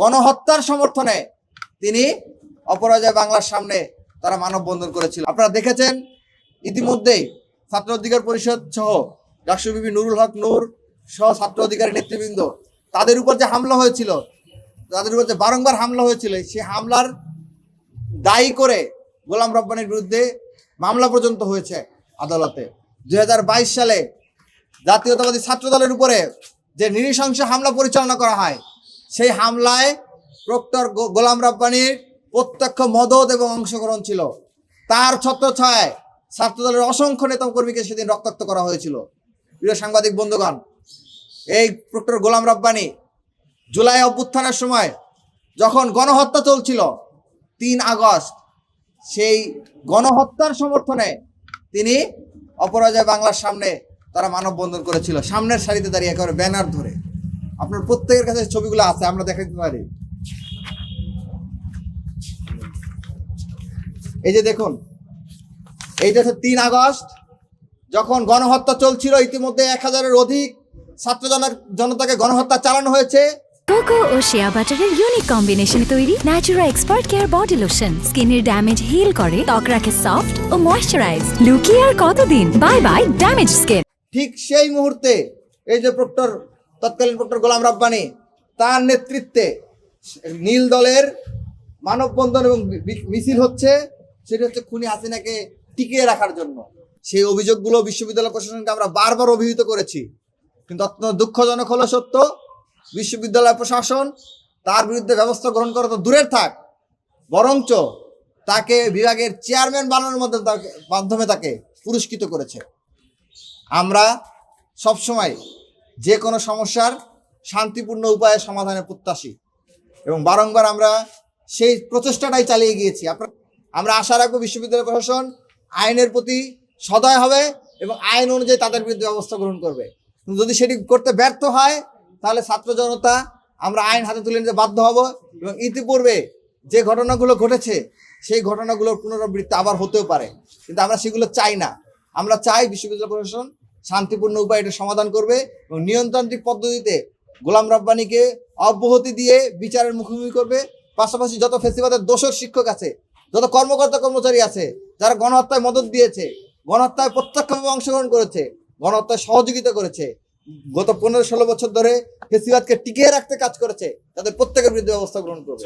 গণহত্যার সমর্থনে তিনি অপরাজয় বাংলার সামনে তারা মানববন্ধন করেছিল। আপনারা দেখেছেন ইতিমধ্যেই ছাত্র অধিকার পরিষদ সহ ডাকসু বিবি নুরুল হক নূর সহ ছাত্র অধিকারী নেতৃবৃন্দ তাদের উপর যে হামলা হয়েছিল, তাদের উপর যে বারংবার হামলা হয়েছিল, সেই হামলার দায়ী করে গোলাম রব্বানীর বিরুদ্ধে মামলা পর্যন্ত হয়েছে আদালতে। 2022 সালে জাতীয়তাবাদী ছাত্র দলের উপরে যে নৃশংস হামলা পরিচালনা করা হয়, সেই হামলায় প্রক্টর গোলাম রব্বানীর প্রত্যক্ষ মদত এবং অংশগ্রহণ ছিল। তার ছত্রছায়ায় ছাত্রদলের অসংখ্য নেতাকর্মীকে সেদিন রক্তাক্ত করা হয়েছিল। প্রিয় সাংবাদিক বন্ধুগণ, এই প্রক্টর গোলাম রব্বানী জুলাই অভ্যুত্থানের সময় যখন গণহত্যা চলছিল 3 আগস্ট, সেই গণহত্যার সমর্থনে তিনি অপরাজয় বাংলার সামনে তারা মানববন্ধন করেছিল, সামনের সারিতে দাঁড়িয়ে একেবারে ব্যানার ধরে। আপনার প্রত্যেকের কাছে ছবিগুলো আছে, আমরা দেখাতে পারি। এই যে দেখুন, এইটা হচ্ছে 3 আগস্ট যখন গণহত্যা চলছিল। ইতিমধ্যে 1000-এর অধিক ছাত্র জনতাকে গণহত্যা চালানো হয়েছে। কোকো ও শিয়া বাটারের ইউনিক কম্বিনেশনে তৈরি Natura expert care body lotion স্কিনের ড্যামেজ হিল করে, ত্বক রাখে সফট ও ময়েশ্চারাইজ। লুকিয়ে আর কতদিন, বাই বাই ড্যামেজ স্কিন। ঠিক সেই মুহূর্তে এই যে তৎকালীন প্রক্টর গোলাম রব্বানী, তার নেতৃত্বে নীল দলের মানববন্ধন এবং মিছিল হচ্ছে, সেটা হচ্ছে খুনি হাসিনাকে টিকিয়ে রাখার জন্য। সেই অভিযোগগুলো বিশ্ববিদ্যালয় প্রশাসনকে আমরা বারবার অভিহিত করেছি, কিন্তু অত্যন্ত দুঃখজনক হলো সত্য, বিশ্ববিদ্যালয় প্রশাসন তার বিরুদ্ধে ব্যবস্থা গ্রহণ করা তো দূরের থাক, বরঞ্চ তাকে বিভাগের চেয়ারম্যান বানানোর মাধ্যমে তাকে পুরস্কৃত করেছে। আমরা সবসময় যে কোনো সমস্যার শান্তিপূর্ণ উপায়ে সমাধানের প্রত্যাশী এবং বারংবার আমরা সেই প্রচেষ্টাটাই চালিয়ে গিয়েছি। আমরা আশা রাখবো বিশ্ববিদ্যালয় প্রশাসন আইনের প্রতি সদয় হবে এবং আইন অনুযায়ী তাদের বিরুদ্ধে ব্যবস্থা গ্রহণ করবে। যদি সেটি করতে ব্যর্থ হয়, তাহলে ছাত্র জনতা আমরা আইন হাতে তুলে নিতে বাধ্য হব এবং ইতিপূর্বে যে ঘটনাগুলো ঘটেছে সেই ঘটনাগুলোর পুনরাবৃত্তি আবার হতেও পারে, কিন্তু আমরা সেগুলো চাই না। আমরা চাই বিশ্ববিদ্যালয় প্রশাসন শান্তিপূর্ণ উপায়ে এটা সমাধান করবে এবং নিয়মতান্ত্রিক পদ্ধতিতে গোলাম রব্বানীকে অব্যাহতি দিয়ে বিচারের মুখোমুখি করবে। পাশাপাশি যত ফেসিবাদের দোষর শিক্ষক আছে, যত কর্মকর্তা কর্মচারী আছে, যারা গণহত্যায় মদত দিয়েছে, গণহত্যায় প্রত্যক্ষভাবে অংশগ্রহণ করেছে, গণহত্যায় সহযোগিতা করেছে, গত 15-16 বছর ধরে ফেসিবাদকে টিকিয়ে রাখতে কাজ করেছে, তাদের প্রত্যেকের বিরুদ্ধে ব্যবস্থা গ্রহণ করবে।